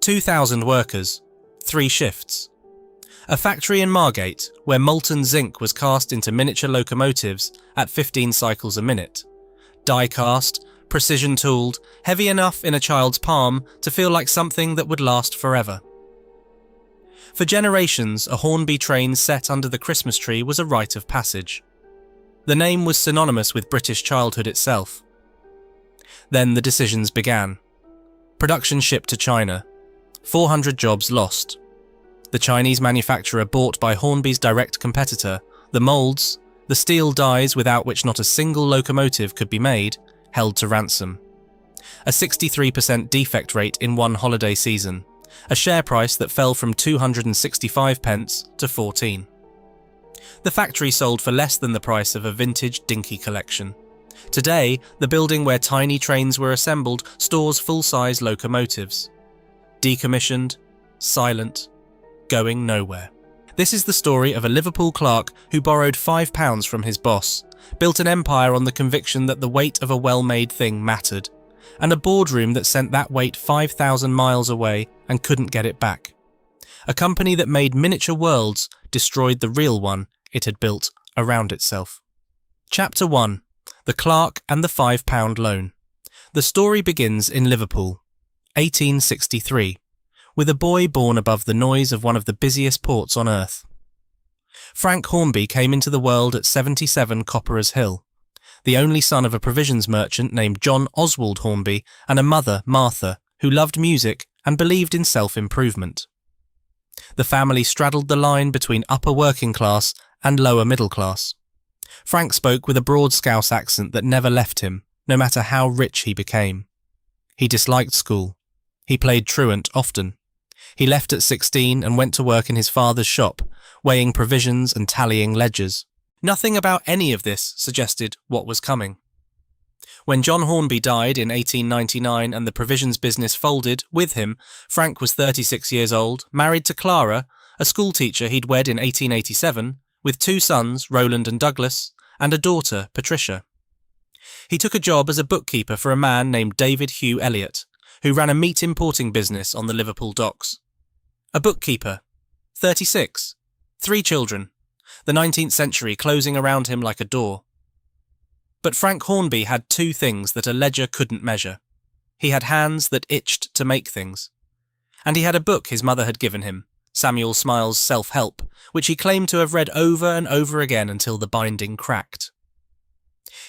2,000 workers, 3 shifts. A factory in Margate where molten zinc was cast into miniature locomotives at 15 cycles a minute. Die cast, precision tooled, heavy enough in a child's palm to feel like something that would last forever. For generations, a Hornby train set under the Christmas tree was a rite of passage. The name was synonymous with British childhood itself. Then the decisions began. Production shipped to China. 400 jobs lost. The Chinese manufacturer bought by Hornby's direct competitor, the moulds, the steel dies without which not a single locomotive could be made, held to ransom. A 63% defect rate in one holiday season. A share price that fell from 265 pence to 14. The factory sold for less than the price of a vintage dinky collection. Today, the building where tiny trains were assembled stores full-size locomotives. Decommissioned, silent, going nowhere. This is the story of a Liverpool clerk who borrowed £5 from his boss, built an empire on the conviction that the weight of a well-made thing mattered, and a boardroom that sent that weight 5,000 miles away and couldn't get it back. A company that made miniature worlds destroyed the real one it had built around itself. Chapter 1. The Clerk and the £5 Loan. The story begins in Liverpool, 1863, with a boy born above the noise of one of the busiest ports on earth. Frank Hornby came into the world at 77 Copperer's Hill, the only son of a provisions merchant named John Oswald Hornby and a mother, Martha, who loved music and believed in self-improvement. The family straddled the line between upper working class and lower middle class. Frank spoke with a broad Scouse accent that never left him, no matter how rich he became. He disliked school. He played truant often. He left at 16 and went to work in his father's shop, weighing provisions and tallying ledgers. Nothing about any of this suggested what was coming. When John Hornby died in 1899 and the provisions business folded with him, Frank was 36 years old, married to Clara, a schoolteacher he'd wed in 1887, with 2 sons, Roland and Douglas, and a daughter, Patricia. He took a job as a bookkeeper for a man named David Hugh Elliott, who ran a meat importing business on the Liverpool docks. A bookkeeper, 36, 3 children, the 19th century closing around him like a door. But Frank Hornby had 2 things that a ledger couldn't measure. He had hands that itched to make things. And he had a book his mother had given him, Samuel Smiles' Self-Help, which he claimed to have read over and over again until the binding cracked.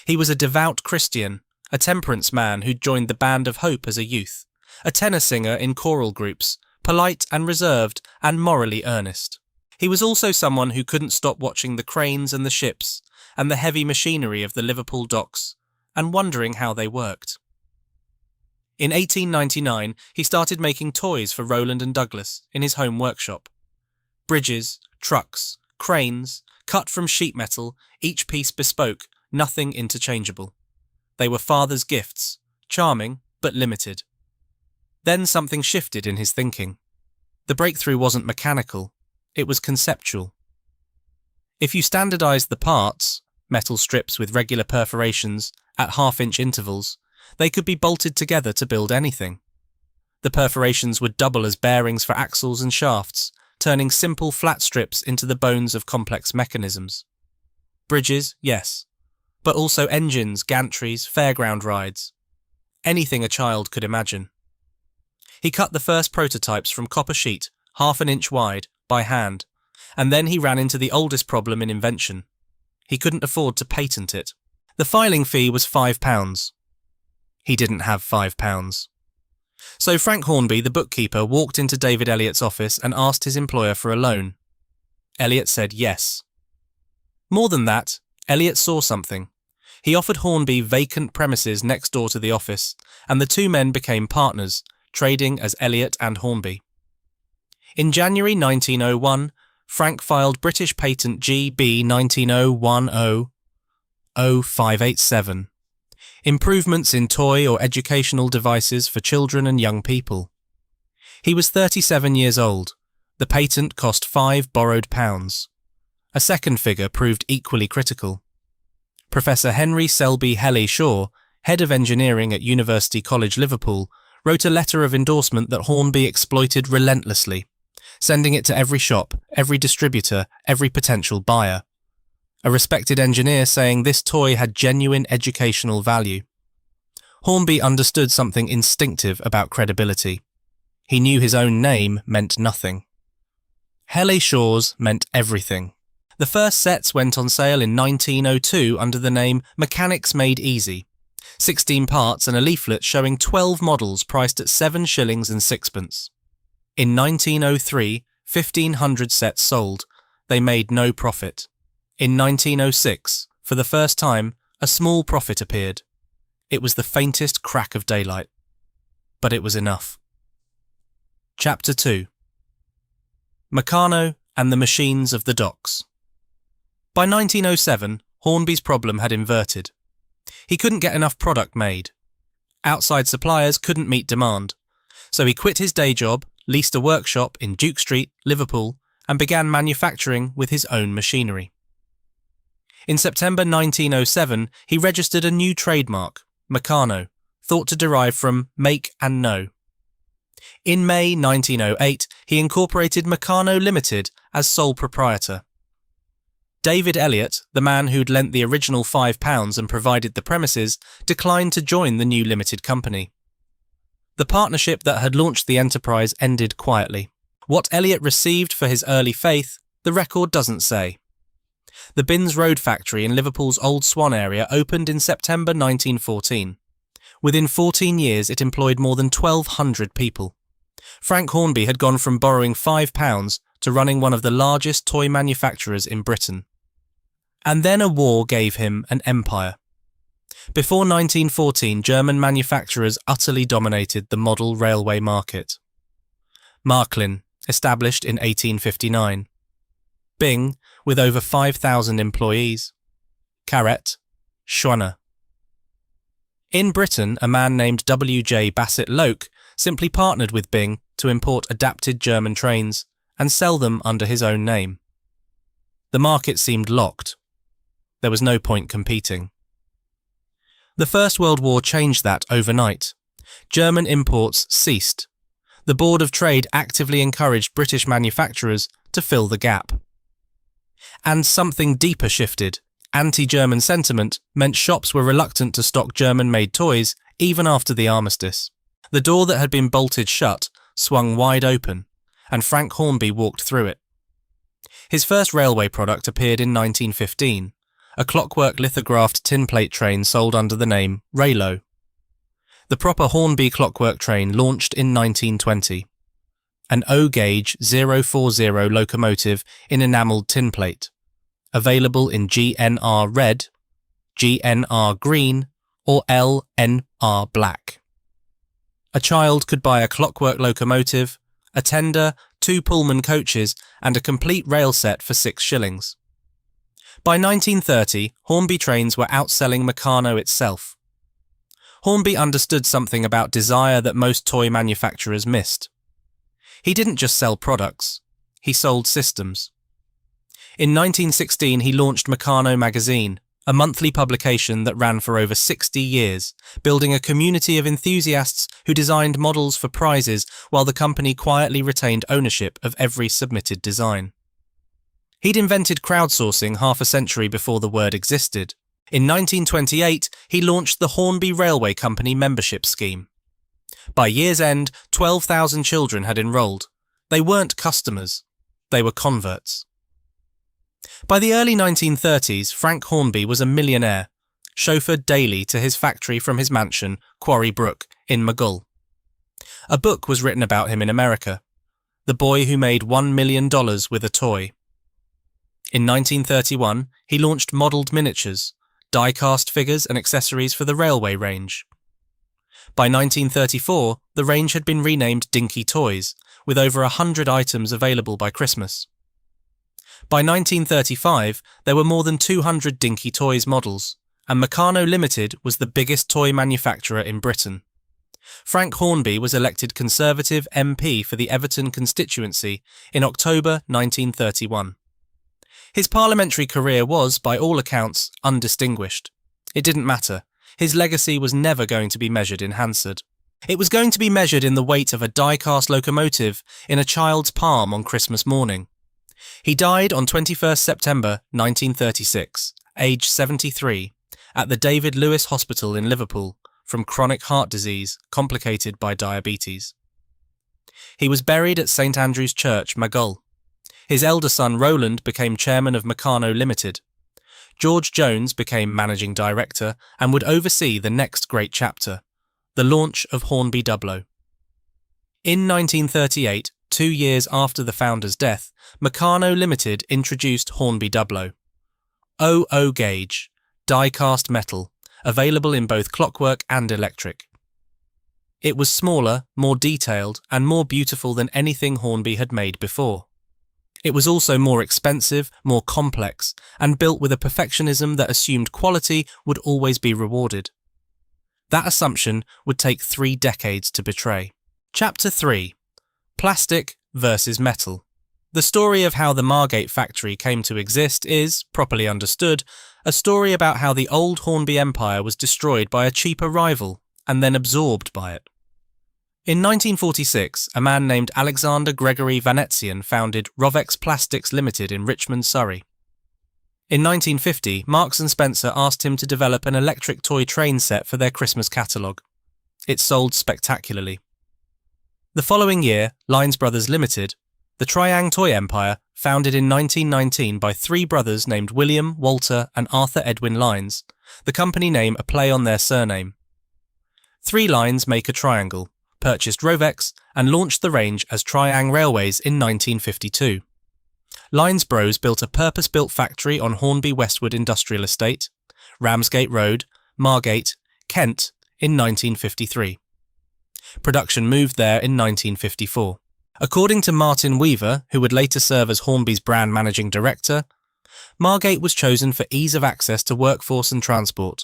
He was a devout Christian, a temperance man who'd joined the Band of Hope as a youth, a tenor singer in choral groups, polite and reserved and morally earnest. He was also someone who couldn't stop watching the cranes and the ships and the heavy machinery of the Liverpool docks and wondering how they worked. In 1899, he started making toys for Roland and Douglas in his home workshop. Bridges, trucks, cranes, cut from sheet metal, each piece bespoke, nothing interchangeable. They were father's gifts, charming but limited. Then something shifted in his thinking. The breakthrough wasn't mechanical, it was conceptual. If you standardized the parts, metal strips with regular perforations, at half-inch intervals, they could be bolted together to build anything. The perforations would double as bearings for axles and shafts, turning simple flat strips into the bones of complex mechanisms. Bridges, yes, but also engines, gantries, fairground rides. Anything a child could imagine. He cut the first prototypes from copper sheet, half an inch wide, by hand, and then he ran into the oldest problem in invention. He couldn't afford to patent it. The filing fee was £5. He didn't have £5. So Frank Hornby, the bookkeeper, walked into David Elliott's office and asked his employer for a loan. Elliott said yes. More than that, Elliott saw something. He offered Hornby vacant premises next door to the office, and the 2 men became partners, trading as Elliott and Hornby. In January 1901, Frank filed British Patent GB 1901000587. Improvements in toy or educational devices for children and young people. He was 37 years old. The patent cost £5 borrowed. A second figure proved equally critical. Professor Henry Selby Helly Shaw, head of engineering at University College Liverpool, wrote a letter of endorsement that Hornby exploited relentlessly, sending it to every shop, every distributor, every potential buyer. A respected engineer saying this toy had genuine educational value. Hornby understood something instinctive about credibility. He knew his own name meant nothing. Hele Shaw's meant everything. The first sets went on sale in 1902 under the name Mechanics Made Easy. 16 parts and a leaflet showing 12 models priced at 7 shillings and sixpence. In 1903, 1,500 sets sold. They made no profit. In 1906, for the first time, a small profit appeared. It was the faintest crack of daylight. But it was enough. Chapter 2. Meccano and the Machines of the Docks. By 1907, Hornby's problem had inverted. He couldn't get enough product made. Outside suppliers couldn't meet demand, so he quit his day job, leased a workshop in Duke Street, Liverpool, and began manufacturing with his own machinery. In September 1907, he registered a new trademark, Meccano, thought to derive from make and know. In May 1908, he incorporated Meccano Limited as sole proprietor. David Elliott, the man who'd lent the original £5 and provided the premises, declined to join the new limited company. The partnership that had launched the enterprise ended quietly. What Elliott received for his early faith, the record doesn't say. The Binns Road factory in Liverpool's Old Swan area opened in September 1914. Within 14 years, it employed more than 1,200 people. Frank Hornby had gone from borrowing £5 to running one of the largest toy manufacturers in Britain. And then a war gave him an empire. Before 1914, German manufacturers utterly dominated the model railway market. Märklin, established in 1859. Bing, with over 5,000 employees. Carret, Schwanner. In Britain, a man named W.J. Bassett Loke simply partnered with Bing to import adapted German trains and sell them under his own name. The market seemed locked. There was no point competing. The First World War changed that overnight. German imports ceased. The Board of Trade actively encouraged British manufacturers to fill the gap. And something deeper shifted. Anti-German sentiment meant shops were reluctant to stock German-made toys even after the armistice. The door that had been bolted shut swung wide open, and Frank Hornby walked through it. His first railway product appeared in 1915, a clockwork lithographed tin plate train sold under the name Raylo. The proper Hornby clockwork train launched in 1920. An O-gauge 040 locomotive in enamelled tin plate, available in GNR red, GNR green, or LNR black. A child could buy a clockwork locomotive, a tender, 2 Pullman coaches, and a complete rail set for 6 shillings. By 1930, Hornby trains were outselling Meccano itself. Hornby understood something about desire that most toy manufacturers missed. He didn't just sell products, he sold systems. In 1916, he launched Meccano magazine, a monthly publication that ran for over 60 years, building a community of enthusiasts who designed models for prizes while the company quietly retained ownership of every submitted design. He'd invented crowdsourcing half a century before the word existed. In 1928, he launched the Hornby Railway Company membership scheme. By year's end, 12,000 children had enrolled. They weren't customers, they were converts. By the early 1930s, Frank Hornby was a millionaire, chauffeured daily to his factory from his mansion, Quarry Brook, in Maghull. A book was written about him in America, The Boy Who Made $1 Million with a Toy. In 1931, he launched modelled miniatures, die-cast figures and accessories for the railway range. By 1934, the range had been renamed Dinky Toys, with over 100 items available by Christmas. By 1935, there were more than 200 Dinky Toys models, and Meccano Limited was the biggest toy manufacturer in Britain. Frank Hornby was elected Conservative MP for the Everton constituency in October 1931. His parliamentary career was, by all accounts, undistinguished. It didn't matter. His legacy was never going to be measured in Hansard. It was going to be measured in the weight of a die-cast locomotive in a child's palm on Christmas morning. He died on 21st September 1936, aged 73, at the David Lewis Hospital in Liverpool from chronic heart disease complicated by diabetes. He was buried at St Andrew's Church, Maghull. His elder son Roland became chairman of Meccano Limited. George Jones became managing director and would oversee the next great chapter, the launch of Hornby 00. In 1938, 2 years after the founder's death, Meccano Limited introduced Hornby 00. 00 gauge, die-cast metal, available in both clockwork and electric. It was smaller, more detailed, and more beautiful than anything Hornby had made before. It was also more expensive, more complex, and built with a perfectionism that assumed quality would always be rewarded. That assumption would take 3 decades to betray. Chapter 3. Plastic versus metal. The story of how the Margate factory came to exist is, properly understood, a story about how the old Hornby empire was destroyed by a cheaper rival and then absorbed by it. In 1946, a man named Alexander Gregory Vanetzian founded Rovex Plastics Limited in Richmond, Surrey. In 1950, Marks & Spencer asked him to develop an electric toy train set for their Christmas catalogue. It sold spectacularly. The following year, Lines Brothers Limited, the Triang toy empire, founded in 1919 by 3 brothers named William, Walter and Arthur Edwin Lines, the company name a play on their surname. 3 lines make a triangle, purchased Rovex and launched the range as Triang Railways in 1952. Lines Bros built a purpose-built factory on Hornby Westwood Industrial Estate, Ramsgate Road, Margate, Kent in 1953. Production moved there in 1954. According to Martin Weaver, who would later serve as Hornby's brand managing director, Margate was chosen for ease of access to workforce and transport,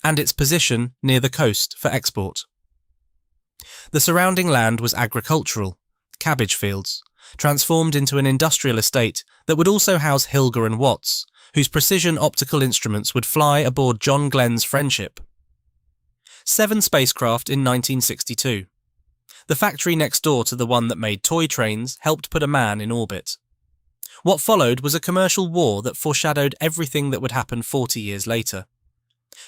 and its position near the coast for export. The surrounding land was agricultural, cabbage fields, transformed into an industrial estate that would also house Hilger and Watts, whose precision optical instruments would fly aboard John Glenn's Friendship. 7 spacecraft in 1962. The factory next door to the one that made toy trains helped put a man in orbit. What followed was a commercial war that foreshadowed everything that would happen 40 years later.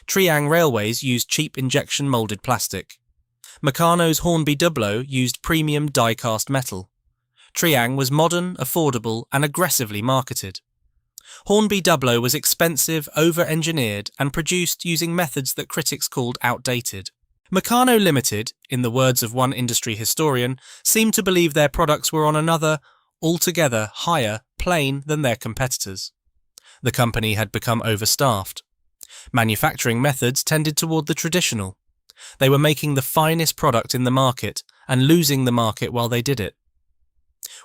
Triang Railways used cheap injection moulded plastic. Meccano's Hornby 00 used premium die-cast metal. Triang was modern, affordable and aggressively marketed. Hornby 00 was expensive, over-engineered and produced using methods that critics called outdated. Meccano Limited, in the words of one industry historian, seemed to believe their products were on another, altogether higher, plane than their competitors. The company had become overstaffed. Manufacturing methods tended toward the traditional. They were making the finest product in the market and losing the market while they did it.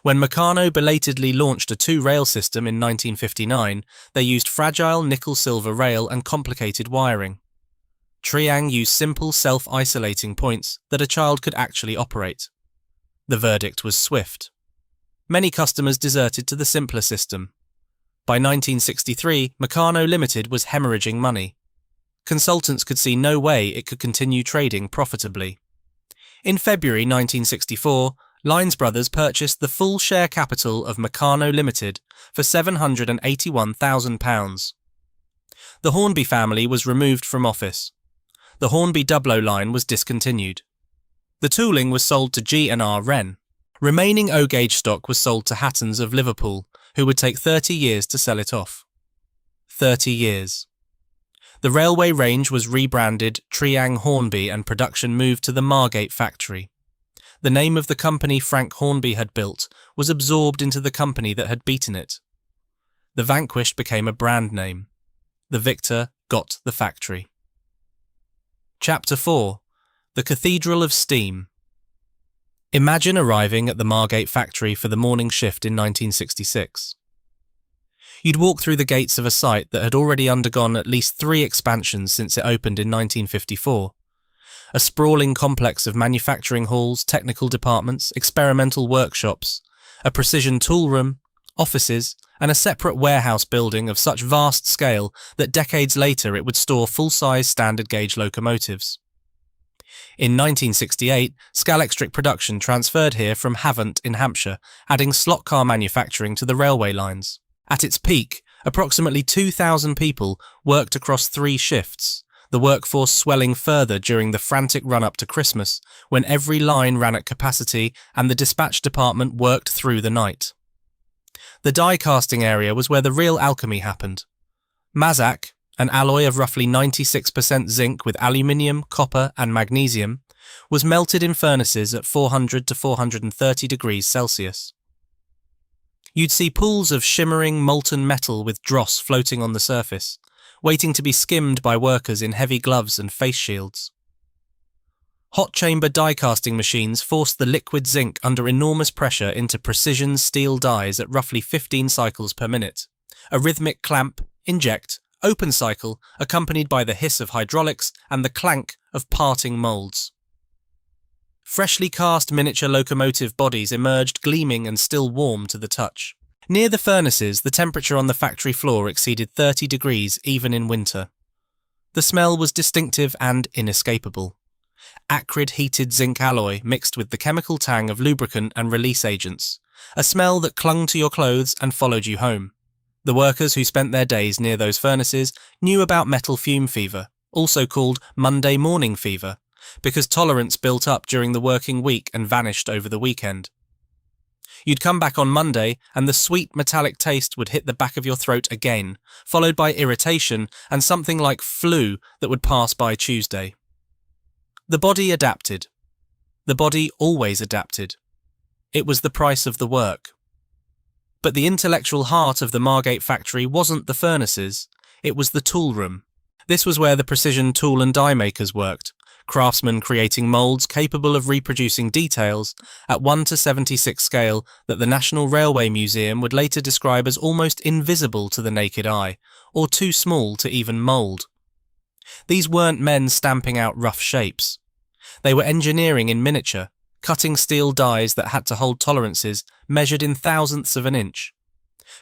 When Meccano belatedly launched a 2-rail system in 1959, they used fragile nickel-silver rail and complicated wiring. Triang used simple self-isolating points that a child could actually operate. The verdict was swift. Many customers deserted to the simpler system. By 1963, Meccano Limited was hemorrhaging money. Consultants could see no way it could continue trading profitably. In February 1964, Lines Brothers purchased the full share capital of Meccano Limited for £781,000. The Hornby family was removed from office. The Hornby 00 line was discontinued. The tooling was sold to G&R Wren. Remaining O-gauge stock was sold to Hattons of Liverpool, who would take 30 years to sell it off. 30 years. The railway range was rebranded Triang Hornby and production moved to the Margate factory. The name of the company Frank Hornby had built was absorbed into the company that had beaten it. The vanquished became a brand name. The victor got the factory. Chapter 4. The Cathedral of Steam. Imagine arriving at the Margate factory for the morning shift in 1966. You'd walk through the gates of a site that had already undergone at least 3 expansions since it opened in 1954. A sprawling complex of manufacturing halls, technical departments, experimental workshops, a precision tool room, offices, and a separate warehouse building of such vast scale that decades later it would store full-size standard gauge locomotives. In 1968, Scalextric production transferred here from Havant in Hampshire, adding slot car manufacturing to the railway lines. At its peak, approximately 2,000 people worked across 3 shifts, the workforce swelling further during the frantic run-up to Christmas, when every line ran at capacity and the dispatch department worked through the night. The die casting area was where the real alchemy happened. Mazak, an alloy of roughly 96% zinc with aluminium, copper and magnesium, was melted in furnaces at 400 to 430 degrees Celsius. You'd see pools of shimmering molten metal with dross floating on the surface, waiting to be skimmed by workers in heavy gloves and face shields. Hot chamber die casting machines forced the liquid zinc under enormous pressure into precision steel dies at roughly 15 cycles per minute. A rhythmic clamp, inject, open cycle, accompanied by the hiss of hydraulics and the clank of parting moulds. Freshly cast miniature locomotive bodies emerged gleaming and still warm to the touch. Near the furnaces, the temperature on the factory floor exceeded 30 degrees even in winter. The smell was distinctive and inescapable. Acrid heated zinc alloy mixed with the chemical tang of lubricant and release agents, a smell that clung to your clothes and followed you home. The workers who spent their days near those furnaces knew about metal fume fever, also called Monday morning fever, because tolerance built up during the working week and vanished over the weekend. You'd come back on Monday and the sweet metallic taste would hit the back of your throat again, followed by irritation and something like flu that would pass by Tuesday. The body adapted. The body always adapted. It was the price of the work. But the intellectual heart of the Margate factory wasn't the furnaces, it was the tool room. This was where the precision tool and die makers worked, craftsmen creating moulds capable of reproducing details at 1:76 scale that the National Railway Museum would later describe as almost invisible to the naked eye, or too small to even mould. These weren't men stamping out rough shapes. They were engineering in miniature, cutting steel dies that had to hold tolerances measured in thousandths of an inch.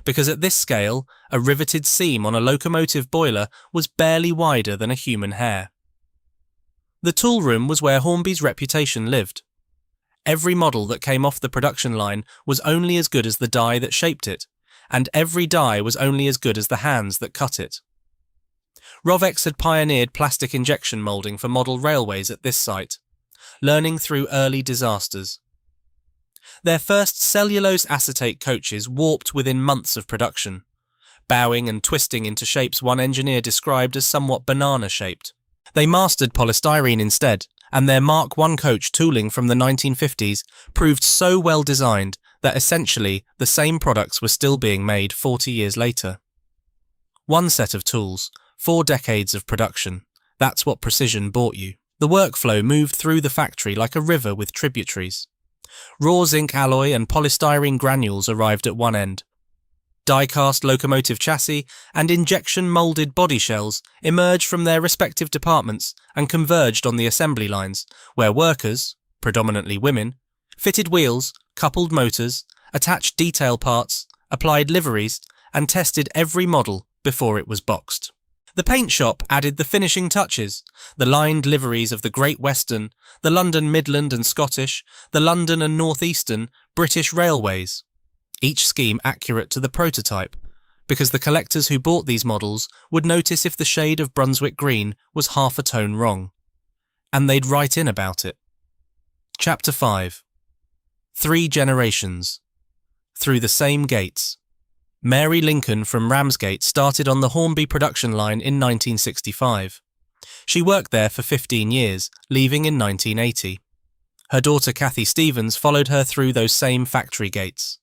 Because at this scale, a riveted seam on a locomotive boiler was barely wider than a human hair. The tool room was where Hornby's reputation lived. Every model that came off the production line was only as good as the die that shaped it, and every die was only as good as the hands that cut it. Rovex had pioneered plastic injection moulding for model railways at this site, learning through early disasters. Their first cellulose acetate coaches warped within months of production, bowing and twisting into shapes one engineer described as somewhat banana-shaped. They mastered polystyrene instead, and their Mark 1 coach tooling from the 1950s proved so well designed that essentially the same products were still being made 40 years later. One set of tools, 4 decades of production. That's what precision bought you. The workflow moved through the factory like a river with tributaries. Raw zinc alloy and polystyrene granules arrived at one end. Die-cast locomotive chassis and injection-moulded body shells emerged from their respective departments and converged on the assembly lines, where workers, predominantly women, fitted wheels, coupled motors, attached detail parts, applied liveries, and tested every model before it was boxed. The paint shop added the finishing touches, the lined liveries of the Great Western, the London Midland and Scottish, the London and North Eastern, British Railways. Each scheme accurate to the prototype, because the collectors who bought these models would notice if the shade of Brunswick green was half a tone wrong. And they'd write in about it. Chapter 5. 3 generations. Through the same gates. Mary Lincoln from Ramsgate started on the Hornby production line in 1965. She worked there for 15 years, leaving in 1980. Her daughter Kathy Stevens followed her through those same factory gates,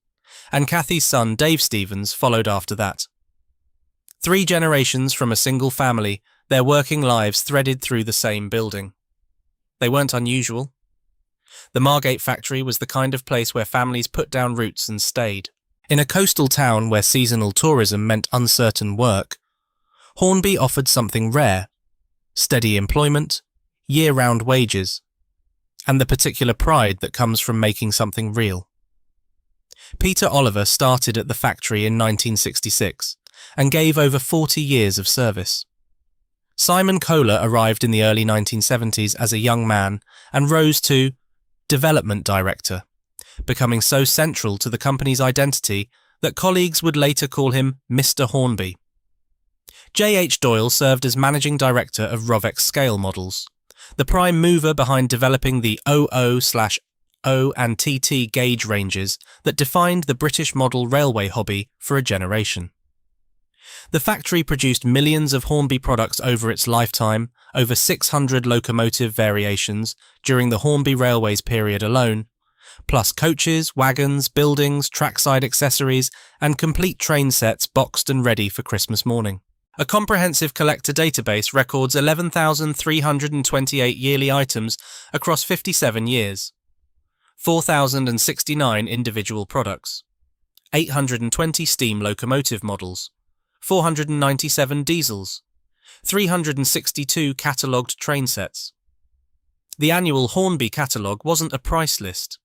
and Kathy's son Dave Stevens followed after that. 3 generations from a single family, their working lives threaded through the same building. They weren't unusual. The Margate factory was the kind of place where families put down roots and stayed. In a coastal town where seasonal tourism meant uncertain work, Hornby offered something rare: steady employment, year-round wages, and the particular pride that comes from making something real. Peter Oliver started at the factory in 1966 and gave over 40 years of service. Simon Kohler arrived in the early 1970s as a young man and rose to development director, becoming so central to the company's identity that colleagues would later call him Mr. Hornby. J.H. Doyle served as managing director of Rovex scale models, the prime mover behind developing the OO/O and TT gauge ranges that defined the British model railway hobby for a generation. The factory produced millions of Hornby products over its lifetime, over 600 locomotive variations during the Hornby Railways period alone, plus coaches, wagons, buildings, trackside accessories, and complete train sets boxed and ready for Christmas morning. A comprehensive collector database records 11,328 yearly items across 57 years, 4,069 individual products, 820 steam locomotive models, 497 diesels, 362 catalogued train sets. The annual Hornby catalogue wasn't a price list.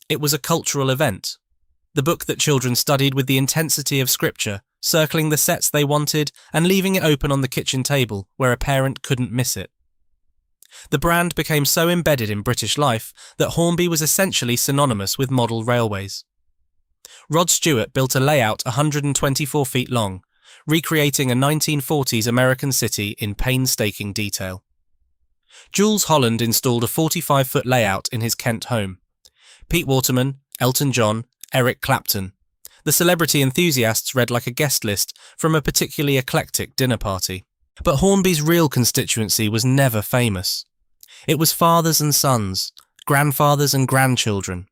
It was a cultural event, the book that children studied with the intensity of scripture, circling the sets they wanted and leaving it open on the kitchen table where a parent couldn't miss it. The brand became so embedded in British life that Hornby was essentially synonymous with model railways. Rod Stewart built a layout 124 feet long, recreating a 1940s American city in painstaking detail. Jules Holland installed a 45-foot layout in his Kent home. Pete Waterman, Elton John, Eric Clapton. The celebrity enthusiasts read like a guest list from a particularly eclectic dinner party. But Hornby's real constituency was never famous. It was fathers and sons, grandfathers and grandchildren.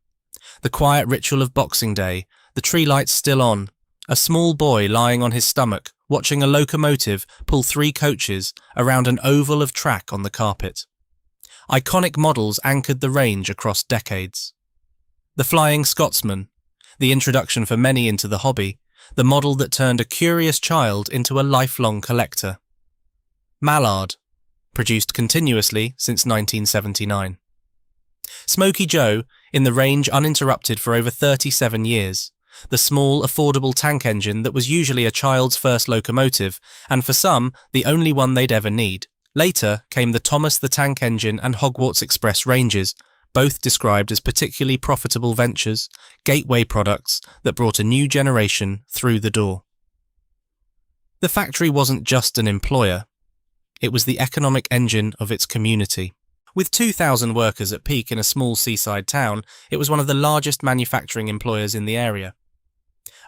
The quiet ritual of Boxing Day, the tree lights still on, a small boy lying on his stomach, watching a locomotive pull 3 coaches around an oval of track on the carpet. Iconic models anchored the range across decades. The Flying Scotsman, the introduction for many into the hobby, the model that turned a curious child into a lifelong collector. Mallard, produced continuously since 1979. Smoky Joe, in the range uninterrupted for over 37 years, the small, affordable tank engine that was usually a child's first locomotive, and for some, the only one they'd ever need. Later came the Thomas the Tank Engine and Hogwarts Express ranges, both described as particularly profitable ventures, gateway products that brought a new generation through the door. The factory wasn't just an employer. It was the economic engine of its community. With 2,000 workers at peak in a small seaside town, it was one of the largest manufacturing employers in the area.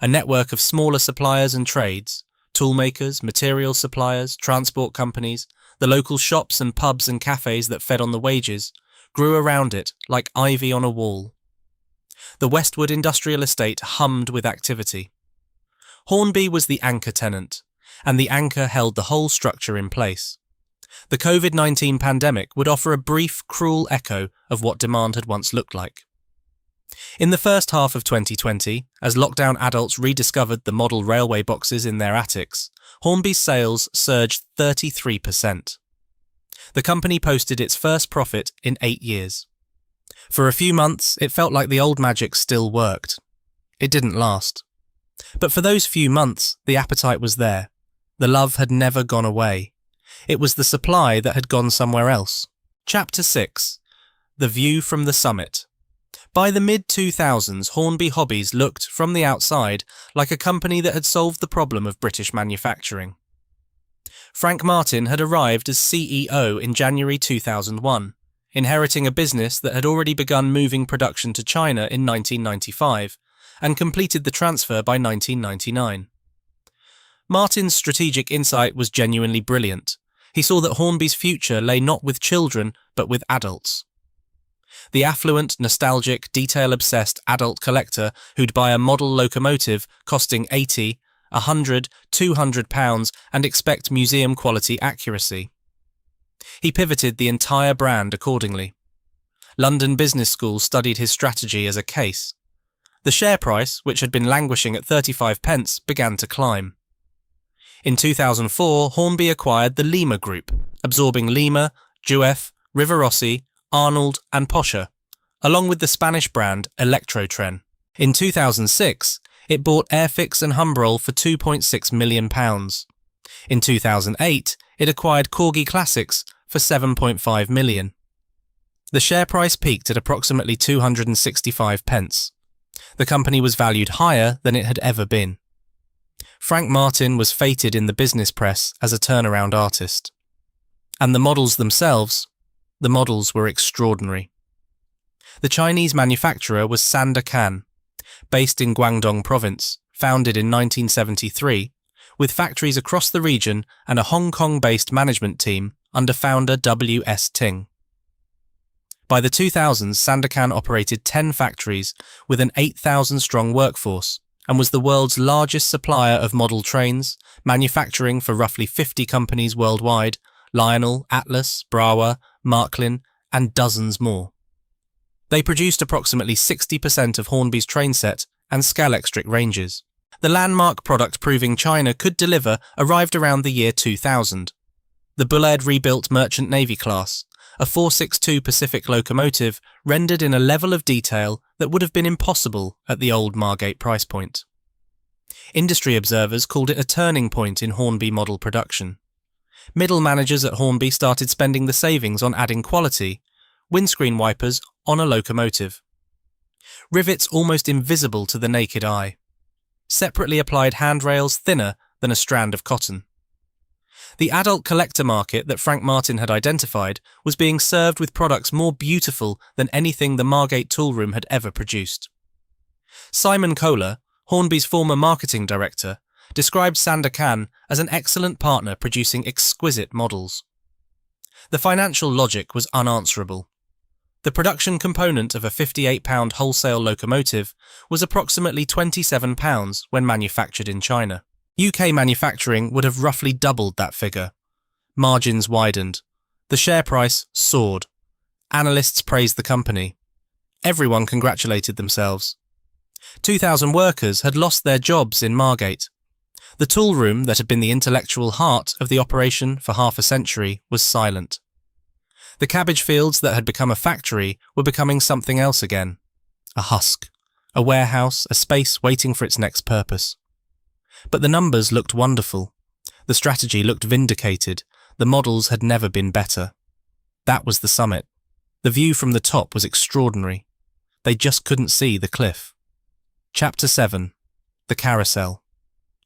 A network of smaller suppliers and trades, toolmakers, material suppliers, transport companies, the local shops and pubs and cafes that fed on the wages, grew around it like ivy on a wall. The Westwood industrial estate hummed with activity. Hornby was the anchor tenant, and the anchor held the whole structure in place. The COVID-19 pandemic would offer a brief, cruel echo of what demand had once looked like. In the first half of 2020, as lockdown adults rediscovered the model railway boxes in their attics, Hornby's sales surged 33%. The company posted its first profit in 8 years. For a few months, it felt like the old magic still worked. It didn't last. But for those few months, the appetite was there. The love had never gone away. It was the supply that had gone somewhere else. Chapter 6. The View from the Summit. By the mid-2000s, Hornby Hobbies looked, from the outside, like a company that had solved the problem of British manufacturing. Frank Martin had arrived as CEO in January 2001, inheriting a business that had already begun moving production to China in 1995 and completed the transfer by 1999. Martin's strategic insight was genuinely brilliant. He saw that Hornby's future lay not with children, but with adults. The affluent, nostalgic, detail-obsessed adult collector who'd buy a model locomotive costing 80, 100, 200 pounds and expect museum-quality accuracy. He pivoted the entire brand accordingly. London Business School studied his strategy as a case. The share price, which had been languishing at 35 pence, began to climb. In 2004, Hornby acquired the Lima Group, absorbing Lima, Juef, Rivarossi, Arnold and Poscher, along with the Spanish brand Electrotren. In 2006, it bought Airfix and Humbrol for £2.6 million. In 2008, it acquired Corgi Classics for £7.5 million. The share price peaked at approximately 265 pence. The company was valued higher than it had ever been. Frank Martin was feted in the business press as a turnaround artist. And the models themselves, the models were extraordinary. The Chinese manufacturer was Sanda Kan, based in Guangdong province, founded in 1973, with factories across the region and a Hong Kong-based management team under founder W.S. Ting. By the 2000s, Sanda Kan operated 10 factories with an 8,000-strong workforce and was the world's largest supplier of model trains, manufacturing for roughly 50 companies worldwide, Lionel, Atlas, Brawa, Marklin, and dozens more. They produced approximately 60% of Hornby's train set and Scalextric ranges. The landmark product proving China could deliver arrived around the year 2000. The Bullard rebuilt Merchant Navy class, a 462 Pacific locomotive rendered in a level of detail that would have been impossible at the old Margate price point. Industry observers called it a turning point in Hornby model production. Middle managers at Hornby started spending the savings on adding quality, windscreen wipers on a locomotive. Rivets almost invisible to the naked eye. Separately applied handrails thinner than a strand of cotton. The adult collector market that Frank Martin had identified was being served with products more beautiful than anything the Margate toolroom had ever produced. Simon Kohler, Hornby's former marketing director, described Sanda Kan as an excellent partner producing exquisite models. The financial logic was unanswerable. The production component of a £58 wholesale locomotive was approximately £27 when manufactured in China. UK manufacturing would have roughly doubled that figure. Margins widened. The share price soared. Analysts praised the company. Everyone congratulated themselves. 2,000 workers had lost their jobs in Margate. The toolroom that had been the intellectual heart of the operation for half a century was silent. The cabbage fields that had become a factory were becoming something else again. A husk, a warehouse, a space waiting for its next purpose. But the numbers looked wonderful. The strategy looked vindicated. The models had never been better. That was the summit. The view from the top was extraordinary. They just couldn't see the cliff. Chapter 7. The Carousel.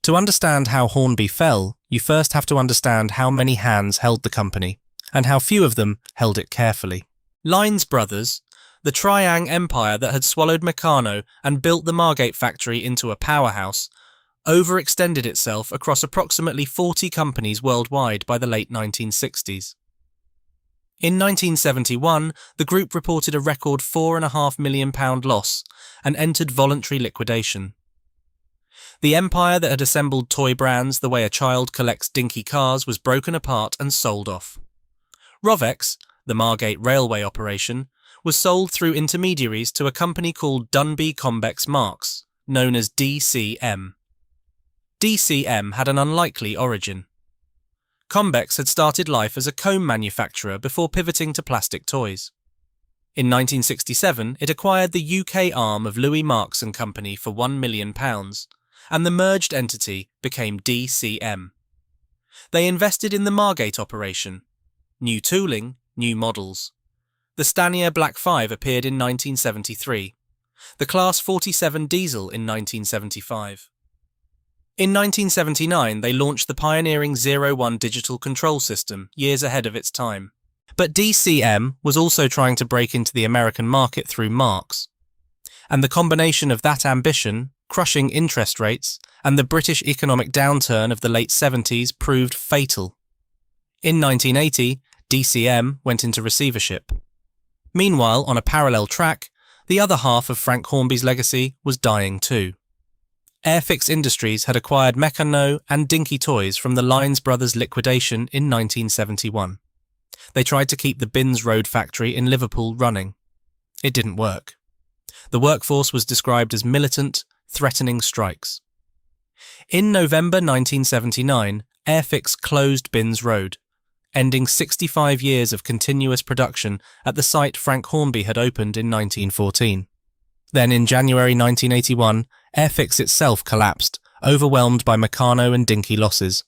To understand how Hornby fell, you first have to understand how many hands held the company, and how few of them held it carefully. Lines Brothers, the Triang empire that had swallowed Meccano and built the Margate factory into a powerhouse, overextended itself across approximately 40 companies worldwide by the late 1960s. In 1971, the group reported a record £4.5 million loss and entered voluntary liquidation. The empire that had assembled toy brands the way a child collects dinky cars was broken apart and sold off. Rovex, the Margate railway operation, was sold through intermediaries to a company called Dunby Convex Marks, known as DCM. DCM had an unlikely origin. Convex had started life as a comb manufacturer before pivoting to plastic toys. In 1967, it acquired the UK arm of Louis Marks & Company for £1 million, and the merged entity became DCM. They invested in the Margate operation. New tooling, new models. The Stanier Black 5 appeared in 1973. The Class 47 diesel in 1975. In 1979, they launched the pioneering No.1 digital control system, years ahead of its time. But DCM was also trying to break into the American market through Marks. And the combination of that ambition, crushing interest rates, and the British economic downturn of the late 70s proved fatal. In 1980, DCM went into receivership. Meanwhile, on a parallel track, the other half of Frank Hornby's legacy was dying too. Airfix Industries had acquired Meccano and Dinky Toys from the Lines Brothers liquidation in 1971. They tried to keep the Binns Road factory in Liverpool running. It didn't work. The workforce was described as militant, threatening strikes. In November 1979, Airfix closed Binns Road, ending 65 years of continuous production at the site Frank Hornby had opened in 1914. Then in January 1981, Airfix itself collapsed, overwhelmed by Meccano and Dinky losses.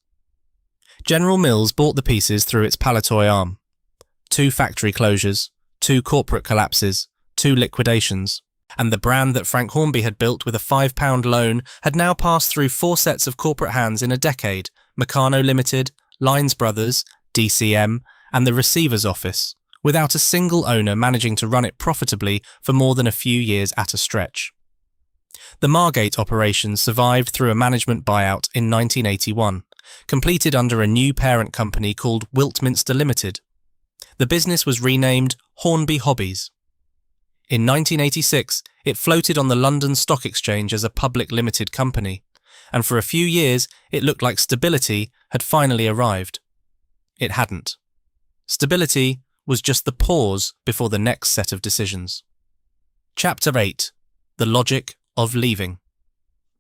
General Mills bought the pieces through its Palitoy arm. 2 factory closures, 2 corporate collapses, 2 liquidations, and the brand that Frank Hornby had built with a £5 loan had now passed through 4 sets of corporate hands in a decade: Meccano Limited, Lines Brothers, DCM, and the Receiver's Office, without a single owner managing to run it profitably for more than a few years at a stretch. The Margate operation survived through a management buyout in 1981, completed under a new parent company called Wiltminster Limited. The business was renamed Hornby Hobbies. In 1986, it floated on the London Stock Exchange as a public limited company, and for a few years it looked like stability had finally arrived. It hadn't. Stability was just the pause before the next set of decisions. Chapter 8. The Logic of Leaving.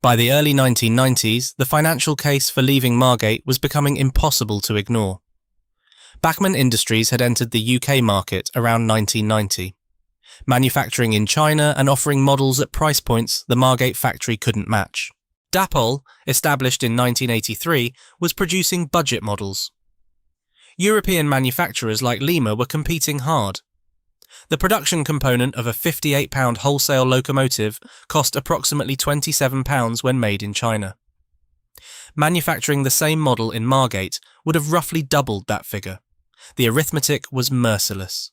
By the early 1990s, the financial case for leaving Margate was becoming impossible to ignore. Bachmann Industries had entered the UK market around 1990, manufacturing in China and offering models at price points the Margate factory couldn't match. Dapol, established in 1983, was producing budget models. European manufacturers like Lima were competing hard. The production component of a £58 wholesale locomotive cost approximately £27 when made in China. Manufacturing the same model in Margate would have roughly doubled that figure. The arithmetic was merciless.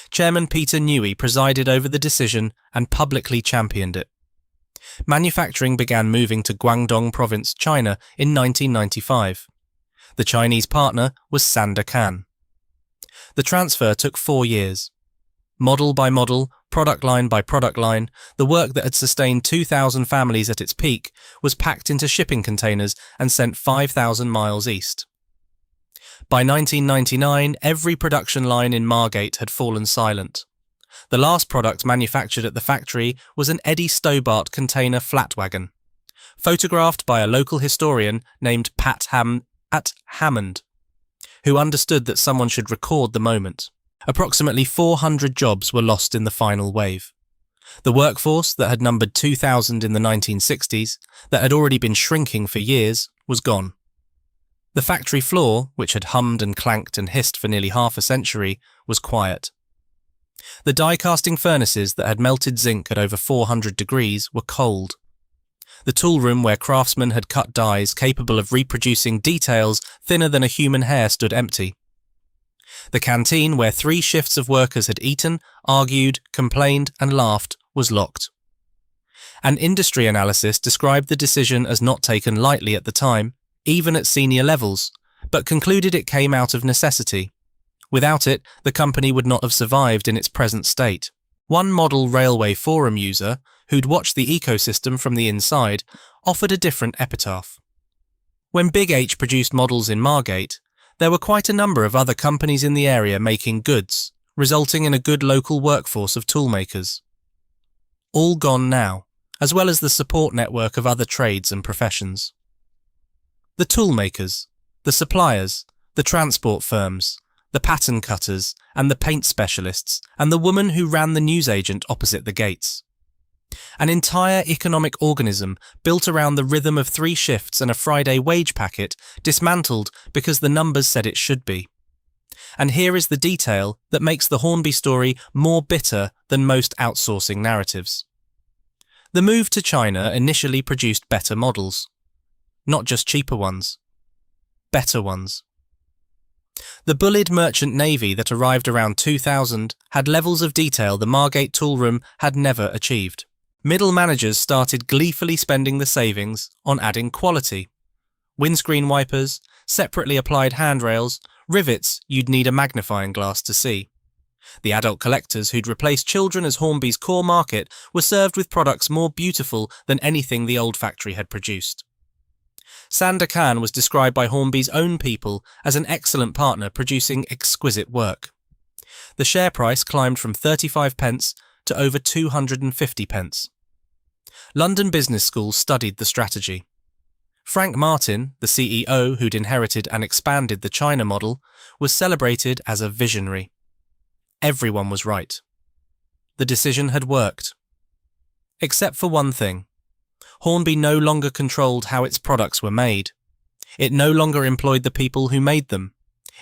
Chairman Peter Newey presided over the decision and publicly championed it. Manufacturing began moving to Guangdong Province, China in 1995. The Chinese partner was Sanda Kan. The transfer took 4 years. Model by model, product line by product line, the work that had sustained 2,000 families at its peak was packed into shipping containers and sent 5,000 miles east. By 1999, every production line in Margate had fallen silent. The last product manufactured at the factory was an Eddie Stobart container flat wagon, photographed by a local historian named Pat Hammond, who understood that someone should record the moment. Approximately 400 jobs were lost in the final wave. The workforce that had numbered 2,000 in the 1960s, that had already been shrinking for years, was gone. The factory floor, which had hummed and clanked and hissed for nearly half a century, was quiet. The die-casting furnaces that had melted zinc at over 400 degrees were cold. The tool room where craftsmen had cut dies capable of reproducing details thinner than a human hair stood empty. The canteen where 3 shifts of workers had eaten, argued, complained and laughed was locked. An industry analysis described the decision as not taken lightly at the time, even at senior levels, but concluded it came out of necessity. Without it, the company would not have survived in its present state. One model railway forum user, who'd watched the ecosystem from the inside, offered a different epitaph. When Big H produced models in Margate, there were quite a number of other companies in the area making goods, resulting in a good local workforce of toolmakers. All gone now, as well as the support network of other trades and professions. The toolmakers, the suppliers, the transport firms, the pattern cutters and the paint specialists, and the woman who ran the newsagent opposite the gates. An entire economic organism built around the rhythm of 3 shifts and a Friday wage packet dismantled because the numbers said it should be. And here is the detail that makes the Hornby story more bitter than most outsourcing narratives. The move to China initially produced better models. Not just cheaper ones. Better ones. The bullied merchant navy that arrived around 2000 had levels of detail the Margate toolroom had never achieved. Middle managers started gleefully spending the savings on adding quality. Windscreen wipers, separately applied handrails, rivets you'd need a magnifying glass to see. The adult collectors who'd replaced children as Hornby's core market were served with products more beautiful than anything the old factory had produced. Sanda Kan was described by Hornby's own people as an excellent partner producing exquisite work. The share price climbed from 35 pence to over 250 pence. London business schools studied the strategy. Frank Martin, the CEO who'd inherited and expanded the China model, was celebrated as a visionary. Everyone was right. The decision had worked. Except for one thing. Hornby no longer controlled how its products were made. It no longer employed the people who made them.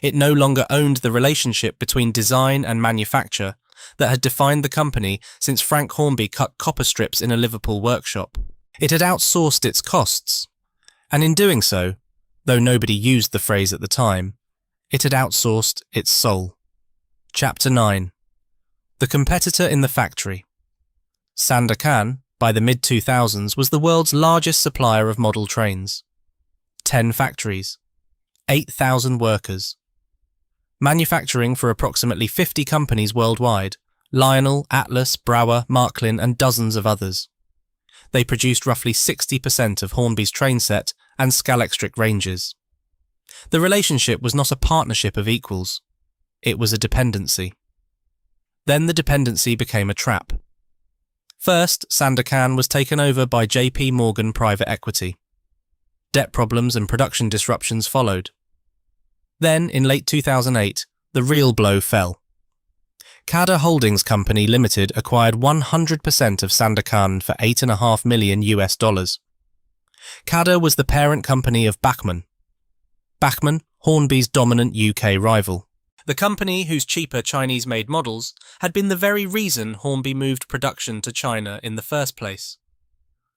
It no longer owned the relationship between design and manufacture that had defined the company since Frank Hornby cut copper strips in a Liverpool workshop. It had outsourced its costs, and in doing so, though nobody used the phrase at the time, it had outsourced its soul. Chapter 9. The competitor in the factory. Sanda Kan, by the mid-2000s, was the world's largest supplier of model trains. 10 factories, 8,000 workers. Manufacturing for approximately 50 companies worldwide, Lionel, Atlas, Brower, Marklin and dozens of others. They produced roughly 60% of Hornby's train set and Scalextric ranges. The relationship was not a partnership of equals. It was a dependency. Then the dependency became a trap. First, Sanda Kan was taken over by JP Morgan Private Equity. Debt problems and production disruptions followed. Then, in late 2008, the real blow fell. Cada Holdings Company Limited acquired 100% of Sanda Kan for $8.5 million US. Cada was the parent company of Bachmann. Bachmann, Hornby's dominant UK rival. The company, whose cheaper Chinese-made models had been the very reason Hornby moved production to China in the first place.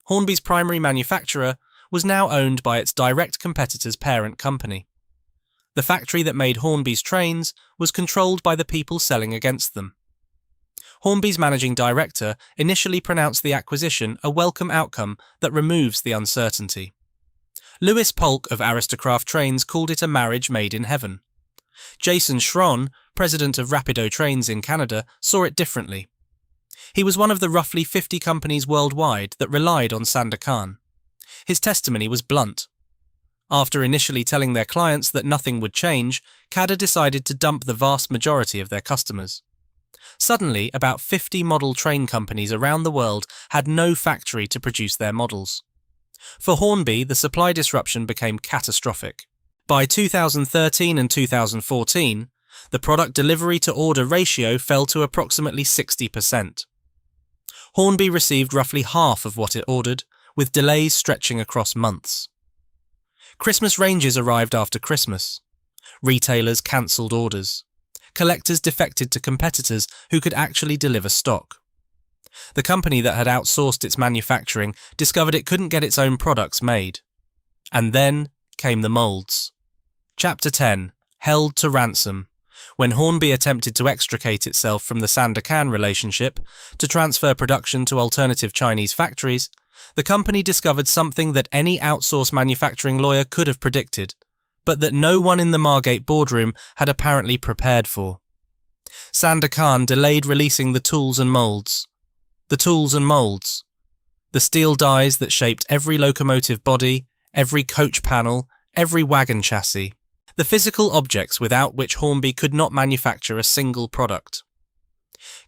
Hornby's primary manufacturer was now owned by its direct competitor's parent company. The factory that made Hornby's trains was controlled by the people selling against them. Hornby's managing director initially pronounced the acquisition a welcome outcome that removes the uncertainty. Louis Polk of Aristocraft Trains called it a marriage made in heaven. Jason Schron, president of Rapido Trains in Canada, saw it differently. He was one of the roughly 50 companies worldwide that relied on Sanda Kan. His testimony was blunt. After initially telling their clients that nothing would change, Cada decided to dump the vast majority of their customers. Suddenly, about 50 model train companies around the world had no factory to produce their models. For Hornby, the supply disruption became catastrophic. By 2013 and 2014, the product delivery-to-order ratio fell to approximately 60%. Hornby received roughly half of what it ordered, with delays stretching across months. Christmas ranges arrived after Christmas. Retailers cancelled orders. Collectors defected to competitors who could actually deliver stock. The company that had outsourced its manufacturing discovered it couldn't get its own products made. And then came the moulds. Chapter 10. Held to ransom. When Hornby attempted to extricate itself from the Sanda Kan relationship to transfer production to alternative Chinese factories, the company discovered something that any outsourced manufacturing lawyer could have predicted, but that no one in the Margate boardroom had apparently prepared for. Sanda Kan delayed releasing the tools and moulds. The tools and moulds. The steel dies that shaped every locomotive body, every coach panel, every wagon chassis. The physical objects without which Hornby could not manufacture a single product.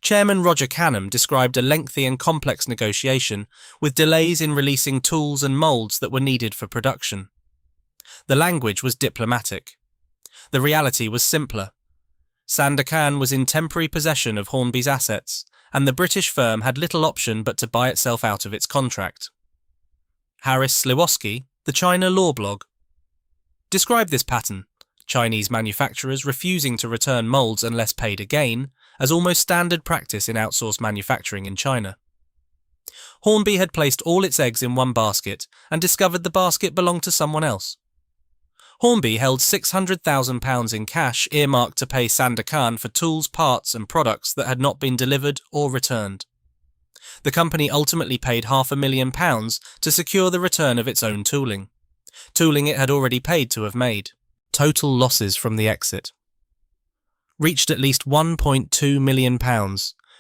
Chairman Roger Canham described a lengthy and complex negotiation with delays in releasing tools and moulds that were needed for production. The language was diplomatic. The reality was simpler. Sanda Kan was in temporary possession of Hornby's assets, and the British firm had little option but to buy itself out of its contract. Harris Sliwoski, the China Law blog, described this pattern, Chinese manufacturers refusing to return moulds unless paid again, as almost standard practice in outsourced manufacturing in China. Hornby had placed all its eggs in one basket and discovered the basket belonged to someone else. Hornby held £600,000 in cash earmarked to pay Sanda Kan for tools, parts and products that had not been delivered or returned. The company ultimately paid £500,000 to secure the return of its own tooling it had already paid to have made. Total losses from the exit reached at least £1.2 million,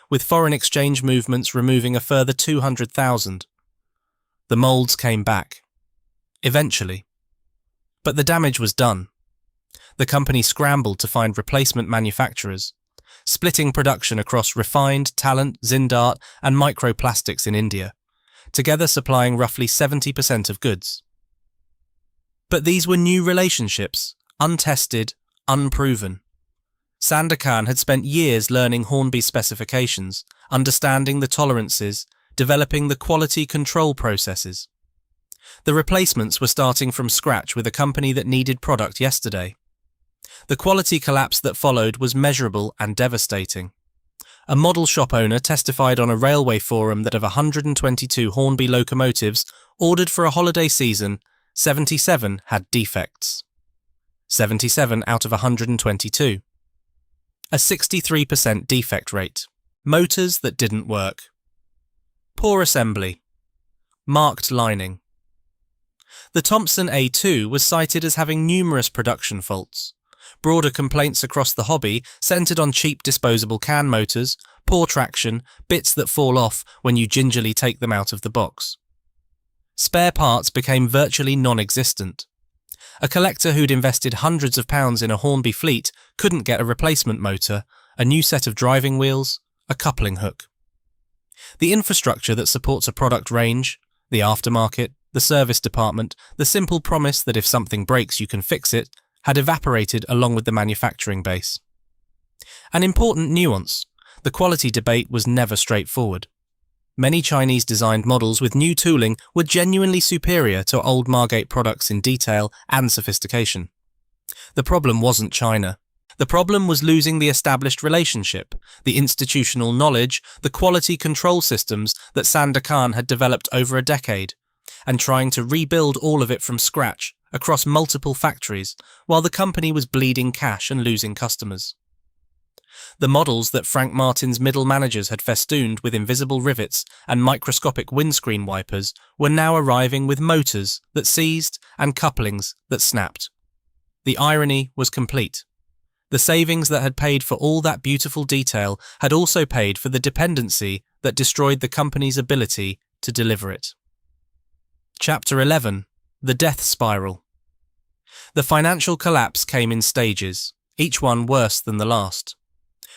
with foreign exchange movements removing a further $200,000. The moulds came back. Eventually. But the damage was done. The company scrambled to find replacement manufacturers, splitting production across refined, talent, Zindart and microplastics in India, together supplying roughly 70% of goods. But these were new relationships, untested, unproven. Sanda Kan had spent years learning Hornby's specifications, understanding the tolerances, developing the quality control processes. The replacements were starting from scratch with a company that needed product yesterday. The quality collapse that followed was measurable and devastating. A model shop owner testified on a railway forum that of 122 Hornby locomotives ordered for a holiday season, 77 had defects. 77 out of 122. A 63% defect rate. Motors that didn't work. Poor assembly. Marked lining. The Thompson A2 was cited as having numerous production faults. Broader complaints across the hobby centred on cheap disposable can motors, poor traction, bits that fall off when you gingerly take them out of the box. Spare parts became virtually non-existent. A collector who'd invested hundreds of pounds in a Hornby fleet couldn't get a replacement motor, a new set of driving wheels, a coupling hook. The infrastructure that supports a product range, the aftermarket, the service department, the simple promise that if something breaks you can fix it, had evaporated along with the manufacturing base. An important nuance: the quality debate was never straightforward. Many Chinese-designed models with new tooling were genuinely superior to old Margate products in detail and sophistication. The problem wasn't China. The problem was losing the established relationship, the institutional knowledge, the quality control systems that Sanda Kan had developed over a decade, and trying to rebuild all of it from scratch across multiple factories while the company was bleeding cash and losing customers. The models that Frank Martin's middle managers had festooned with invisible rivets and microscopic windscreen wipers were now arriving with motors that seized and couplings that snapped. The irony was complete. The savings that had paid for all that beautiful detail had also paid for the dependency that destroyed the company's ability to deliver it. Chapter 11. The Death Spiral. The financial collapse came in stages, each one worse than the last.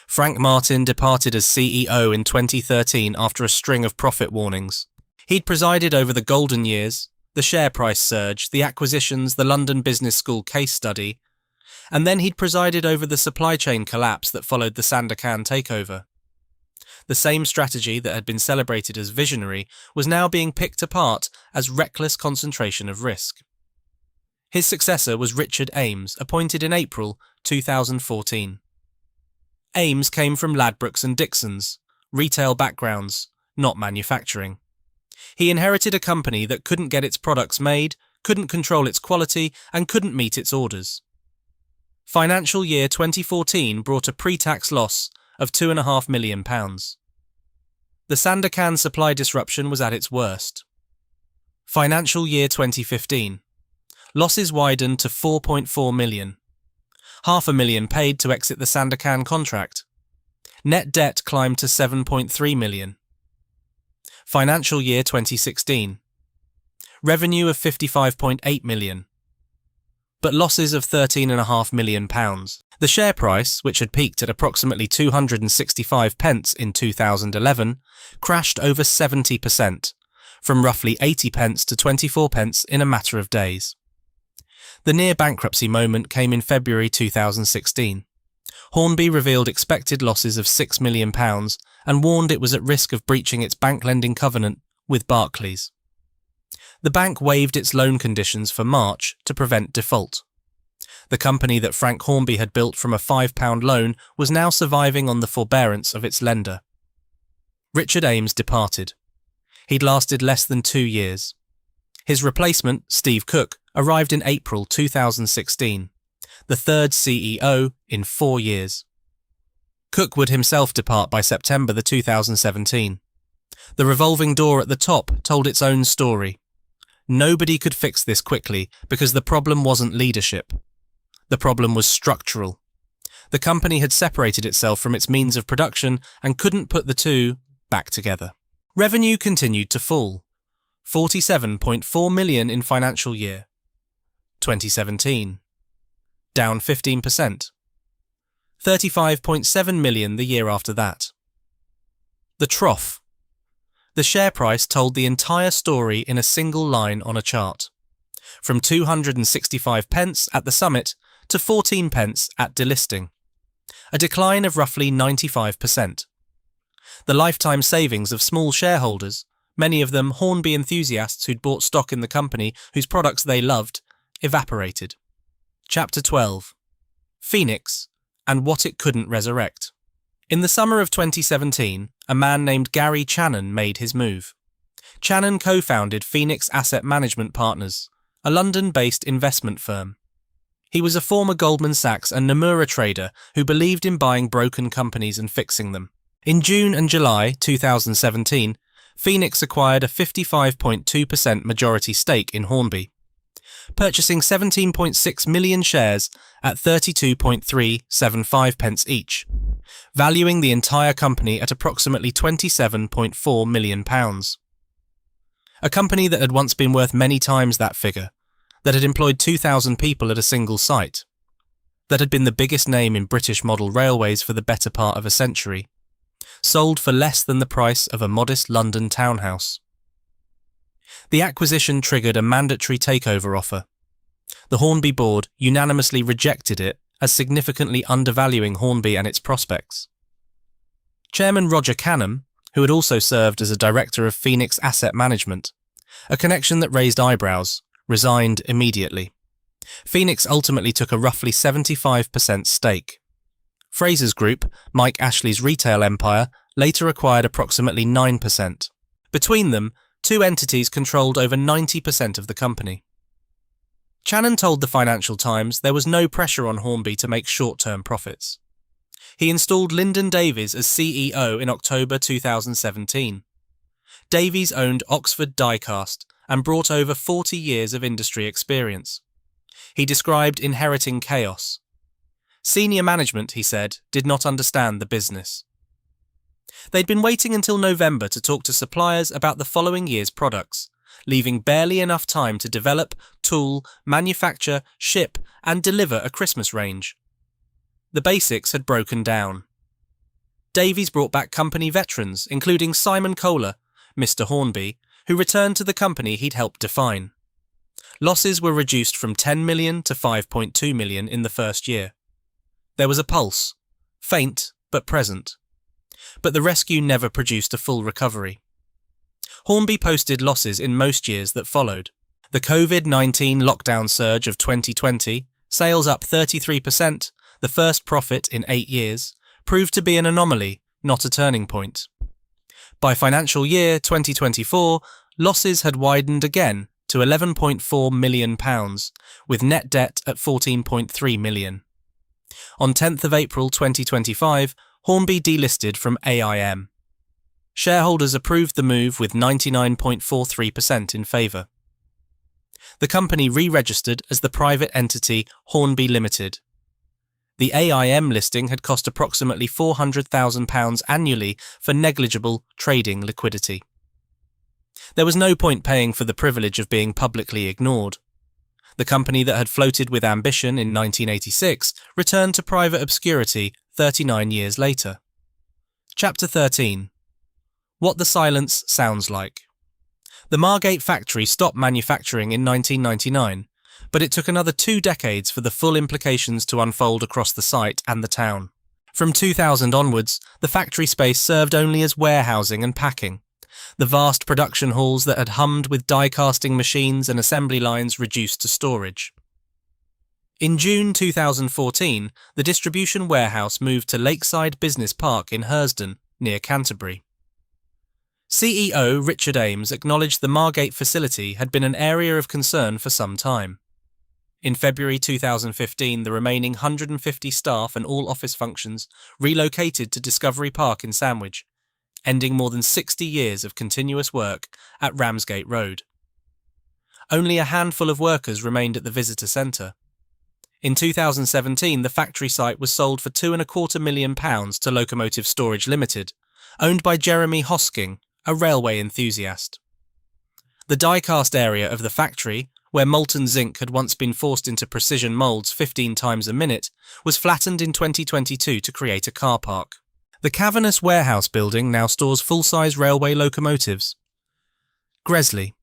Frank Martin departed as CEO in 2013 after a string of profit warnings. He'd presided over the golden years, the share price surge, the acquisitions, the London Business School case study, and then he'd presided over the supply chain collapse that followed the Sanda Kan takeover. The same strategy that had been celebrated as visionary was now being picked apart as reckless concentration of risk. His successor was Richard Ames, appointed in April 2014. Ames came from Ladbrokes and Dixons, retail backgrounds, not manufacturing. He inherited a company that couldn't get its products made, couldn't control its quality, and couldn't meet its orders. Financial year 2014 brought a pre-tax loss of £2.5 million. The Sanda Kan supply disruption was at its worst. Financial year 2015. Losses widened to £4.4 million. £500,000 paid to exit the Sanda Kan contract. Net debt climbed to £7.3 million. Financial year 2016. Revenue of £55.8 million. But losses of £13.5 million. The share price, which had peaked at approximately 265 pence in 2011, crashed over 70%, from roughly 80 pence to 24 pence in a matter of days. The near-bankruptcy moment came in February 2016. Hornby revealed expected losses of £6 million and warned it was at risk of breaching its bank lending covenant with Barclays. The bank waived its loan conditions for March to prevent default. The company that Frank Hornby had built from a £5 loan was now surviving on the forbearance of its lender. Richard Ames departed. He'd lasted less than 2 years. His replacement, Steve Cook, arrived in April 2016, the third CEO in 4 years. Cook would himself depart by September 2017. The revolving door at the top told its own story. Nobody could fix this quickly because the problem wasn't leadership. The problem was structural. The company had separated itself from its means of production and couldn't put the two back together. Revenue continued to fall. £47.4 million in financial year 2017. Down 15%. £35.7 million the year after that. The trough. The share price told the entire story in a single line on a chart. From 265 pence at the summit to 14 pence at delisting. A decline of roughly 95%. The lifetime savings of small shareholders, many of them Hornby enthusiasts who'd bought stock in the company whose products they loved, evaporated. Chapter 12. Phoenix and what it couldn't resurrect. In the summer of 2017, a man named Gary Channon made his move. Channon co-founded Phoenix Asset Management Partners, a London-based investment firm. He was a former Goldman Sachs and Nomura trader who believed in buying broken companies and fixing them. In June and July 2017, Phoenix acquired a 55.2% majority stake in Hornby, purchasing 17.6 million shares at 32.375 pence each, valuing the entire company at approximately £27.4 million. A company that had once been worth many times that figure, that had employed 2,000 people at a single site, that had been the biggest name in British model railways for the better part of a century, sold for less than the price of a modest London townhouse. The acquisition triggered a mandatory takeover offer. The Hornby board unanimously rejected it as significantly undervaluing Hornby and its prospects. Chairman Roger Canham, who had also served as a director of Phoenix Asset Management, a connection that raised eyebrows, resigned immediately. Phoenix ultimately took a roughly 75% stake. Fraser's Group, Mike Ashley's retail empire, later acquired approximately 9%. Between them, two entities controlled over 90% of the company. Channon told the Financial Times there was no pressure on Hornby to make short-term profits. He installed Lyndon Davies as CEO in October 2017. Davies owned Oxford Diecast and brought over 40 years of industry experience. He described inheriting chaos. Senior management, he said, did not understand the business. They'd been waiting until November to talk to suppliers about the following year's products, leaving barely enough time to develop, tool, manufacture, ship, and deliver a Christmas range. The basics had broken down. Davies brought back company veterans, including Simon Kohler, Mr. Hornby, who returned to the company he'd helped define. Losses were reduced from 10 million to 5.2 million in the first year. There was a pulse, faint but present. But the rescue never produced a full recovery. Hornby posted losses in most years that followed. The COVID-19 lockdown surge of 2020, sales up 33%, the first profit in 8 years, proved to be an anomaly, not a turning point. By financial year 2024, losses had widened again to £11.4 million, with net debt at £14.3 million. On 10th of April 2025, Hornby delisted from AIM. Shareholders approved the move with 99.43% in favour. The company re-registered as the private entity Hornby Limited. The AIM listing had cost approximately £400,000 annually for negligible trading liquidity. There was no point paying for the privilege of being publicly ignored. The company that had floated with ambition in 1986 returned to private obscurity 39 years later. Chapter 13. What the silence sounds like. The Margate factory stopped manufacturing in 1999, but it took another 2 decades for the full implications to unfold across the site and the town. From 2000 onwards, the factory space served only as warehousing and packing. The vast production halls that had hummed with die-casting machines and assembly lines reduced to storage. In June 2014, the distribution warehouse moved to Lakeside Business Park in Hersden, near Canterbury. CEO Richard Ames acknowledged the Margate facility had been an area of concern for some time. In February 2015, the remaining 150 staff and all office functions relocated to Discovery Park in Sandwich, ending more than 60 years of continuous work at Ramsgate Road. Only a handful of workers remained at the visitor centre. In 2017, the factory site was sold for £2.25 million to Locomotive Storage Limited, owned by Jeremy Hosking, a railway enthusiast. The die-cast area of the factory, where molten zinc had once been forced into precision moulds 15 times a minute, was flattened in 2022 to create a car park. The cavernous warehouse building now stores full-size railway locomotives. Gresley.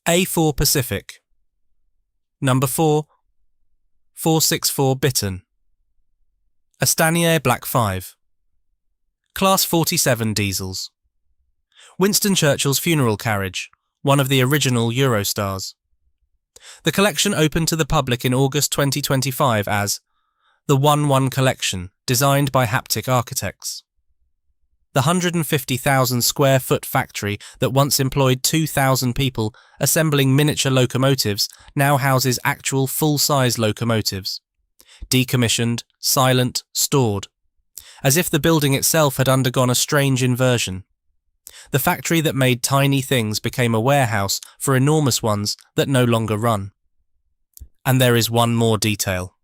A4 Pacific. Number 4, 464 Bittern. A Stanier Black 5. Class 47 diesels. Winston Churchill's funeral carriage, one of the original Eurostars. The collection opened to the public in August 2025 as the No.1 collection, designed by Haptic Architects. The 150,000 square foot factory that once employed 2,000 people assembling miniature locomotives now houses actual full-size locomotives. Decommissioned, silent, stored. As if the building itself had undergone a strange inversion. The factory that made tiny things became a warehouse for enormous ones that no longer run. And there is one more detail.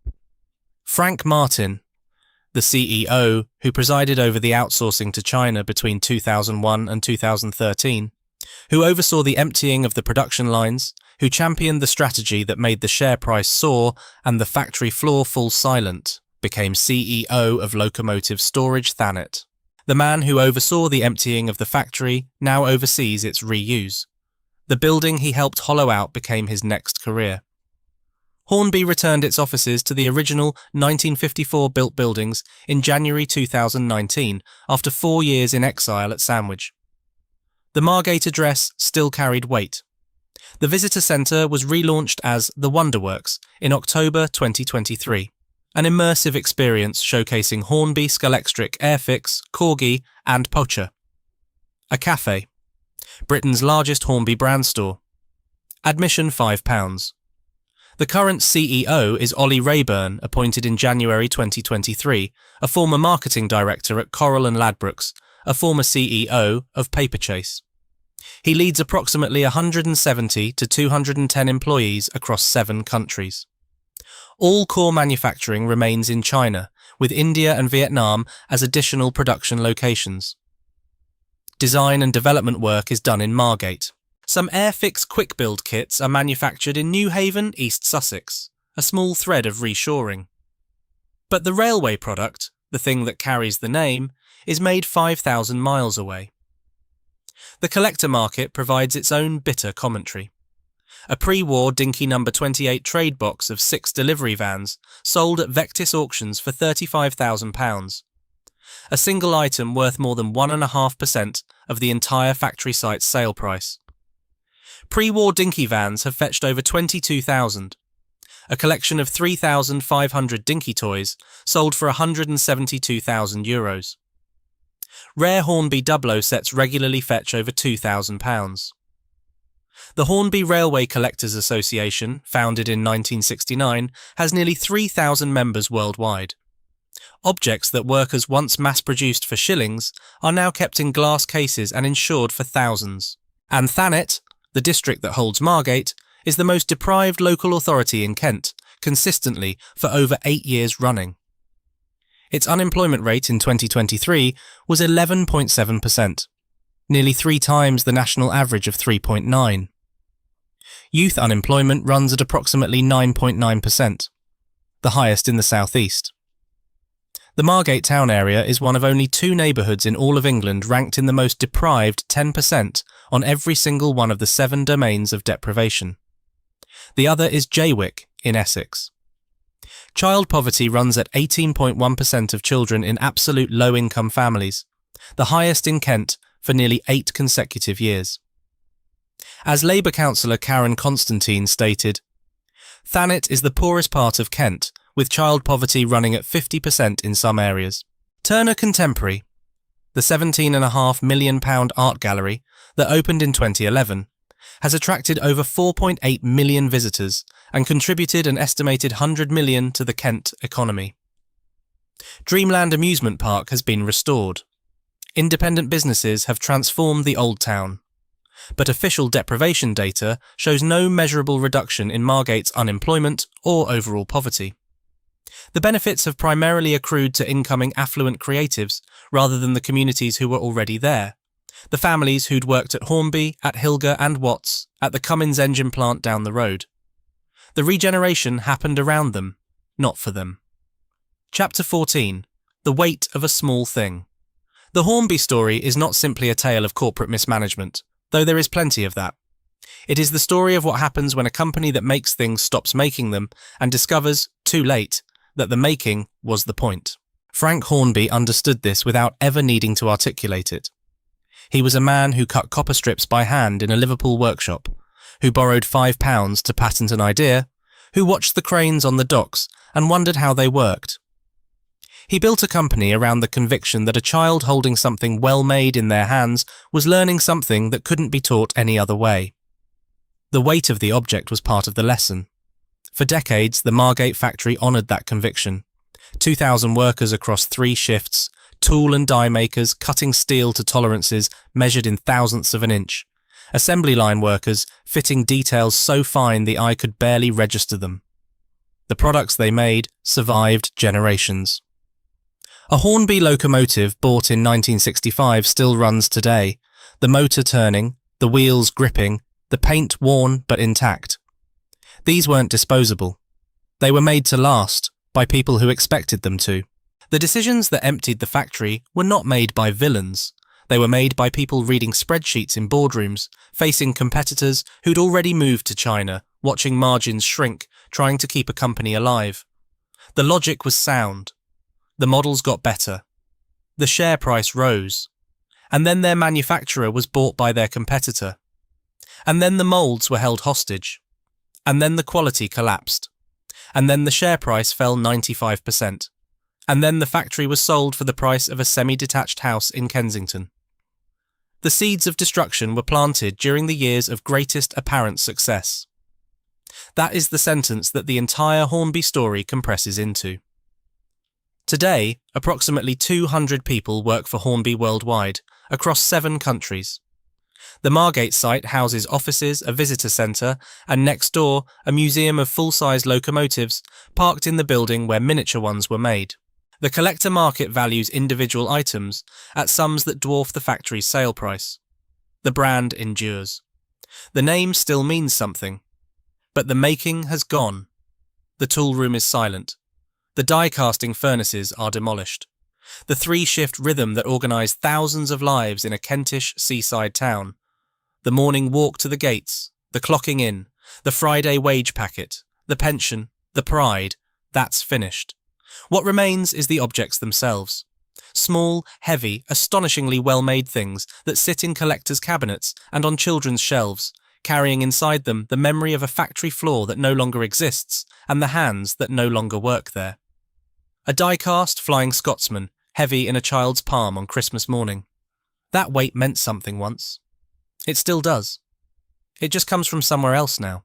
Frank Martin, the CEO who presided over the outsourcing to China between 2001 and 2013, who oversaw the emptying of the production lines, who championed the strategy that made the share price soar and the factory floor fall silent, became CEO of locomotive storage Thanet. The man who oversaw the emptying of the factory now oversees its reuse. The building he helped hollow out became his next career. Hornby returned its offices to the original 1954-built buildings in January 2019 after 4 years in exile at Sandwich. The Margate address still carried weight. The visitor centre was relaunched as The Wonderworks in October 2023, an immersive experience showcasing Hornby Scalextric Airfix, Corgi and Pocha. A cafe. Britain's largest Hornby brand store. Admission £5. The current CEO is Ollie Rayburn, appointed in January 2023, a former marketing director at Coral and Ladbrokes, a former CEO of Paperchase. He leads approximately 170 to 210 employees across 7 countries. All core manufacturing remains in China, with India and Vietnam as additional production locations. Design and development work is done in Margate. Some Airfix quick-build kits are manufactured in Newhaven, East Sussex, a small thread of reshoring. But the railway product, the thing that carries the name, is made 5,000 miles away. The collector market provides its own bitter commentary. A pre-war Dinky No. 28 trade box of 6 delivery vans sold at Vectis auctions for £35,000. A single item worth more than 1.5% of the entire factory site's sale price. Pre-war Dinky vans have fetched over 22,000. A collection of 3,500 Dinky toys sold for €172,000. Rare Hornby Doublo sets regularly fetch over £2,000. The Hornby Railway Collectors Association, founded in 1969, has nearly 3,000 members worldwide. Objects that workers once mass-produced for shillings are now kept in glass cases and insured for thousands. And Thanet, the district that holds Margate, is the most deprived local authority in Kent, consistently for over 8 years running. Its unemployment rate in 2023 was 11.7%, nearly 3 times the national average of 3.9. Youth unemployment runs at approximately 9.9%, the highest in the southeast. The Margate town area is one of only 2 neighbourhoods in all of England ranked in the most deprived 10% on every single one of the 7 domains of deprivation. The other is Jaywick in Essex. Child poverty runs at 18.1% of children in absolute low-income families, the highest in Kent for nearly 8 consecutive years. As Labour councillor Karen Constantine stated, Thanet is the poorest part of Kent, with child poverty running at 50% in some areas. Turner Contemporary, the £17.5 million art gallery that opened in 2011, has attracted over 4.8 million visitors and contributed an estimated 100 million to the Kent economy. Dreamland Amusement Park has been restored. Independent businesses have transformed the old town. But official deprivation data shows no measurable reduction in Margate's unemployment or overall poverty. The benefits have primarily accrued to incoming affluent creatives rather than the communities who were already there. The families who'd worked at Hornby, at Hilger and Watts, at the Cummins engine plant down the road. The regeneration happened around them, not for them. Chapter 14. The Weight of a Small Thing. The Hornby story is not simply a tale of corporate mismanagement, though there is plenty of that. It is the story of what happens when a company that makes things stops making them and discovers, too late, that the making was the point. Frank Hornby understood this without ever needing to articulate it. He was a man who cut copper strips by hand in a Liverpool workshop, who borrowed £5 to patent an idea, who watched the cranes on the docks and wondered how they worked. He built a company around the conviction that a child holding something well-made in their hands was learning something that couldn't be taught any other way. The weight of the object was part of the lesson. For decades, the Margate factory honoured that conviction. 2,000 workers across 3 shifts, tool and die makers cutting steel to tolerances measured in thousandths of an inch, assembly line workers fitting details so fine the eye could barely register them. The products they made survived generations. A Hornby locomotive bought in 1965 still runs today, the motor turning, the wheels gripping, the paint worn but intact. These weren't disposable. They were made to last, by people who expected them to. The decisions that emptied the factory were not made by villains. They were made by people reading spreadsheets in boardrooms, facing competitors who'd already moved to China, watching margins shrink, trying to keep a company alive. The logic was sound. The models got better. The share price rose. And then their manufacturer was bought by their competitor. And then the moulds were held hostage. And then the quality collapsed. And then the share price fell 95%. And then the factory was sold for the price of a semi-detached house in Kensington. The seeds of destruction were planted during the years of greatest apparent success. That is the sentence that the entire Hornby story compresses into. Today, approximately 200 people work for Hornby worldwide, across 7 countries. The Margate site houses offices, a visitor centre, and next door, a museum of full-size locomotives parked in the building where miniature ones were made. The collector market values individual items at sums that dwarf the factory's sale price. The brand endures. The name still means something. But the making has gone. The tool room is silent. The die-casting furnaces are demolished. The 3-shift rhythm that organised thousands of lives in a Kentish seaside town. The morning walk to the gates, the clocking in, the Friday wage packet, the pension, the pride, that's finished. What remains is the objects themselves. Small, heavy, astonishingly well-made things that sit in collectors' cabinets and on children's shelves, carrying inside them the memory of a factory floor that no longer exists and the hands that no longer work there. A die-cast Flying Scotsman, heavy in a child's palm on Christmas morning. That weight meant something once. It still does. It just comes from somewhere else now.